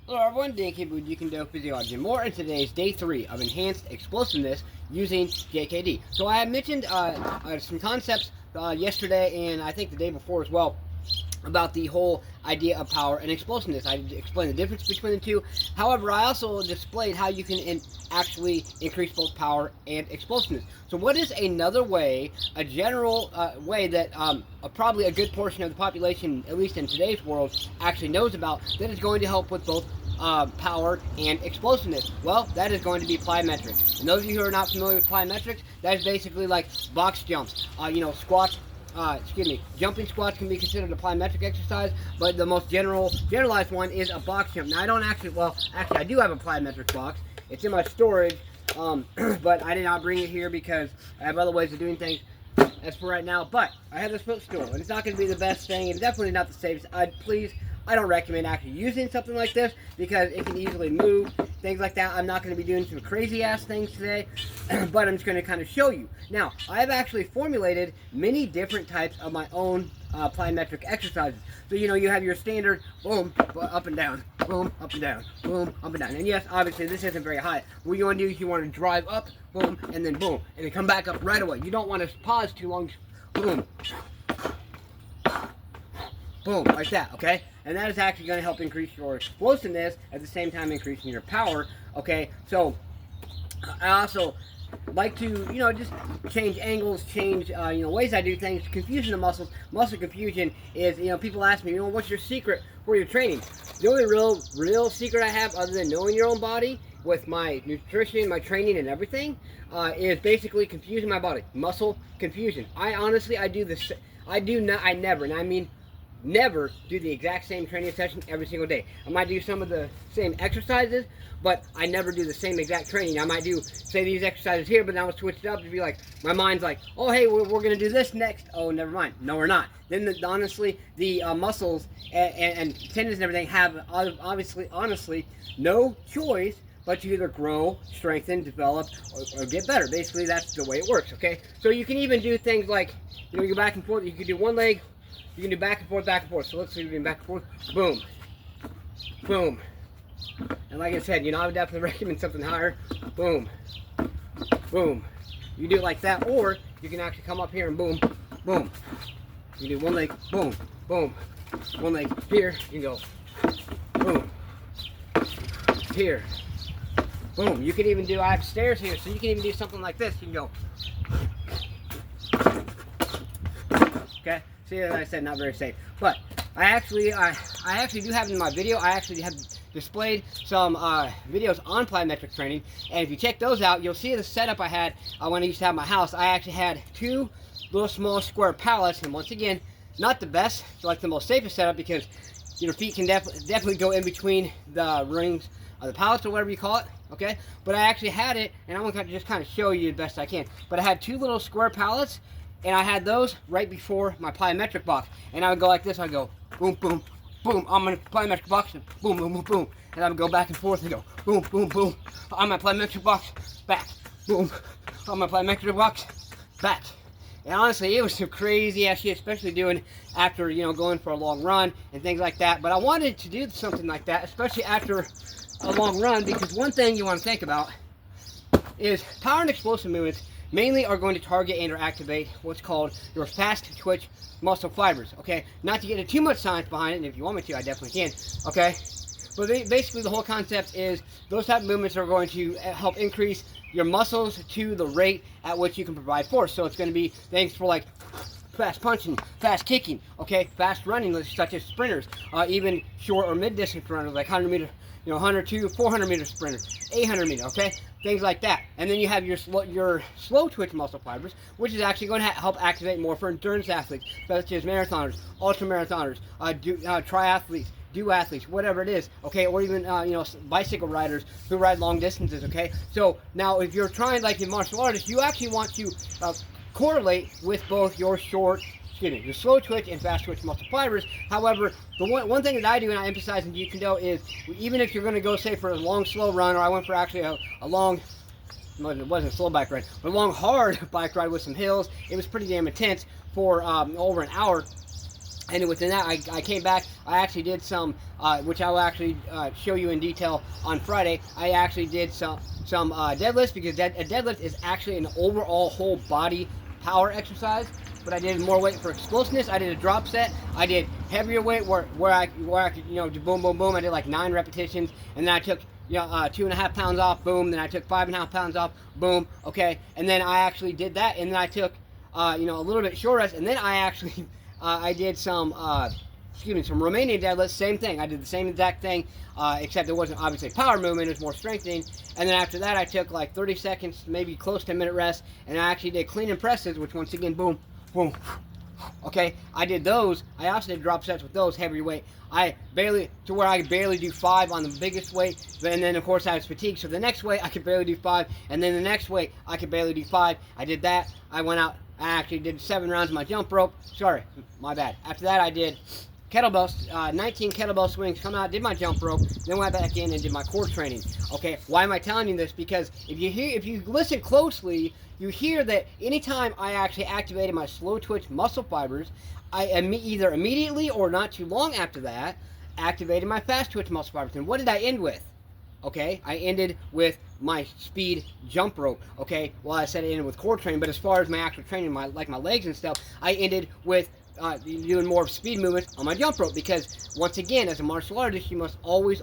Hello everyone, JKD, you can do physiology and more, and today is day 3 of enhanced explosiveness using JKD. So I had mentioned some concepts yesterday and I think the day before as well about the whole idea of power and explosiveness. I explained the difference between the two. However, I also displayed how you can actually increase both power and explosiveness. So what is another way, a general way that probably a good portion of the population, at least in today's world, actually knows about, that is going to help with both power and explosiveness? Well, that is going to be plyometrics. And those of you who are not familiar with plyometrics, that is basically like box jumps, squats. Jumping squats can be considered a plyometric exercise, but the most generalized one is a box jump. Now, I don't actually, I do have a plyometric box. It's in my storage, but I did not bring it here because I have other ways of doing things as for right now. But I have this footstool, and it's not going to be the best thing. It's definitely not the safest. I don't recommend actually using something like this because it can easily move, things like that. I'm not going to be doing some crazy ass things today, but I'm just going to kind of show you. Now, I've actually formulated many different types of my own plyometric exercises. So, you have your standard boom, up and down, boom, up and down, boom, up and down. And yes, obviously this isn't very high. What you want to do is you want to drive up, boom, and then boom, and then come back up right away. You don't want to pause too long, boom, boom, like that, okay? And that is actually going to help increase your explosiveness at the same time increasing your power, okay? So, I also like to, just change angles, change, ways I do things, confusion of muscles. Muscle confusion is, people ask me, what's your secret for your training? The only real secret I have, other than knowing your own body, with my nutrition, my training, and everything, is basically confusing my body. Muscle confusion. I do this, I never, and I mean never do the exact same training session every single day. I might do some of the same exercises, but I never do the same exact training. I might do, say, these exercises here, but then I'll switch it up to be like, my mind's like, oh, hey, we're going to do this next. Oh, never mind. No, we're not. Then, honestly, the muscles and tendons and everything have, honestly, no choice but to either grow, strengthen, develop, or get better. Basically, that's the way it works, okay? So you can even do things like, you go back and forth. You can do one leg. You can do back and forth, back and forth. So let's see, we're doing back and forth. Boom. Boom. And like I said, I would definitely recommend something higher. Boom. Boom. You do it like that, or you can actually come up here and boom, boom. You do one leg, boom, boom. One leg here, you go, boom. Here. Boom. You can even do, I have stairs here, so you can even do something like this. You can go. Okay? See, as I said, not very safe. But I actually do have in my video, I actually have displayed some videos on plyometric training. And if you check those out, you'll see the setup I had when I used to have my house. I actually had 2 little small square pallets. And once again, not the best, like the most safest setup, because your feet can definitely go in between the rings of the pallets or whatever you call it. Okay? But I actually had it, and I'm going to just kind of show you the best I can. But I had 2 little square pallets. And I had those right before my plyometric box. And I would go like this. I'd go boom, boom, boom on my plyometric box. And boom, boom, boom, boom. And I would go back and forth and go boom, boom, boom on my plyometric box. Back. Boom. On my plyometric box. Back. And honestly, it was some crazy ass shit, especially doing after, going for a long run and things like that. But I wanted to do something like that, especially after a long run, because one thing you want to think about is power and explosive movements mainly are going to target and or activate what's called your fast twitch muscle fibers, okay? Not to get into too much science behind it, and if you want me to, I definitely can, okay? But basically the whole concept is those type of movements are going to help increase your muscles to the rate at which you can provide force. So it's going to be things for like fast punching, fast kicking, okay? Fast running, such as sprinters, even short or mid-distance runners like 100 meter, 100 to 400 meter sprinter, 800 meter, okay? Things like that. And then you have your slow twitch muscle fibers, which is actually going to help activate more for endurance athletes, such as marathoners, ultra marathoners, triathletes, duathletes, whatever it is, okay? Or even, bicycle riders who ride long distances, okay? So now if you're trying, like in martial artists, you actually want to correlate with both your your slow twitch and fast twitch muscle fibers. However, the one thing that I do and I emphasize in Jeet Kune is, even if you're going to go, say, for a long slow run, or I went for actually a long, it wasn't a slow bike ride, but a long hard bike ride with some hills. It was pretty damn intense for over an hour. And within that, I came back. I actually did some, which I will actually show you in detail on Friday. I actually did some deadlifts, because a deadlift is actually an overall whole body power exercise. But I did more weight for explosiveness. I did a drop set. I did heavier weight where I could, you know, do boom, boom, boom. I did like 9 repetitions, and then I took 2.5 pounds off, boom. Then I took 5.5 pounds off, boom. Okay, and then I actually did that, and then I took a little bit short rest, and then I actually I did some some Romanian deadlifts. Same thing. I did the same exact thing, except it wasn't obviously power movement. It was more strengthening. And then after that, I took like 30 seconds, maybe close to a minute rest, and I actually did clean and presses, which once again, boom, boom. Okay, I did those. I also did drop sets with those, heavy weight. I could barely do 5 on the biggest weight, and then of course I was fatigued, so the next weight I could barely do 5, and then the next weight I could barely do 5. I did that. I went out, I actually did 7 rounds of my jump rope. Sorry, my bad. After that I did kettlebells, 19 kettlebell swings, come out, did my jump rope, then went back in and did my core training. Okay, why am I telling you this? Because if you listen closely, you hear that anytime I actually activated my slow twitch muscle fibers, I either immediately or not too long after that activated my fast twitch muscle fibers. And what did I end with? Okay, I ended with my speed jump rope. Okay, well, I said I ended with core training, but as far as my actual training, my legs and stuff, I ended with doing more of speed movements on my jump rope, because once again, as a martial artist, you must always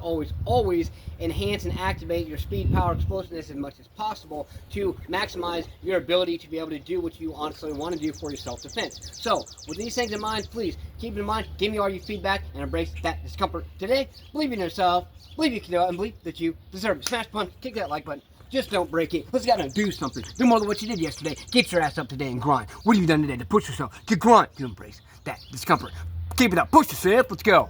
enhance and activate your speed, power, explosiveness as much as possible to maximize your ability to be able to do what you honestly want to do for your self-defense. So with these things in mind, please keep it in mind, give me all your feedback, and embrace that discomfort today. Believe in yourself, believe you can do it, and believe that you deserve it. Smash punch, kick that like button. Just don't break it. Let's gotta do something. Do more than what you did yesterday. Get your ass up today and grind. What have you done today to push yourself? To grind, to embrace that discomfort. Keep it up. Push yourself. Let's go.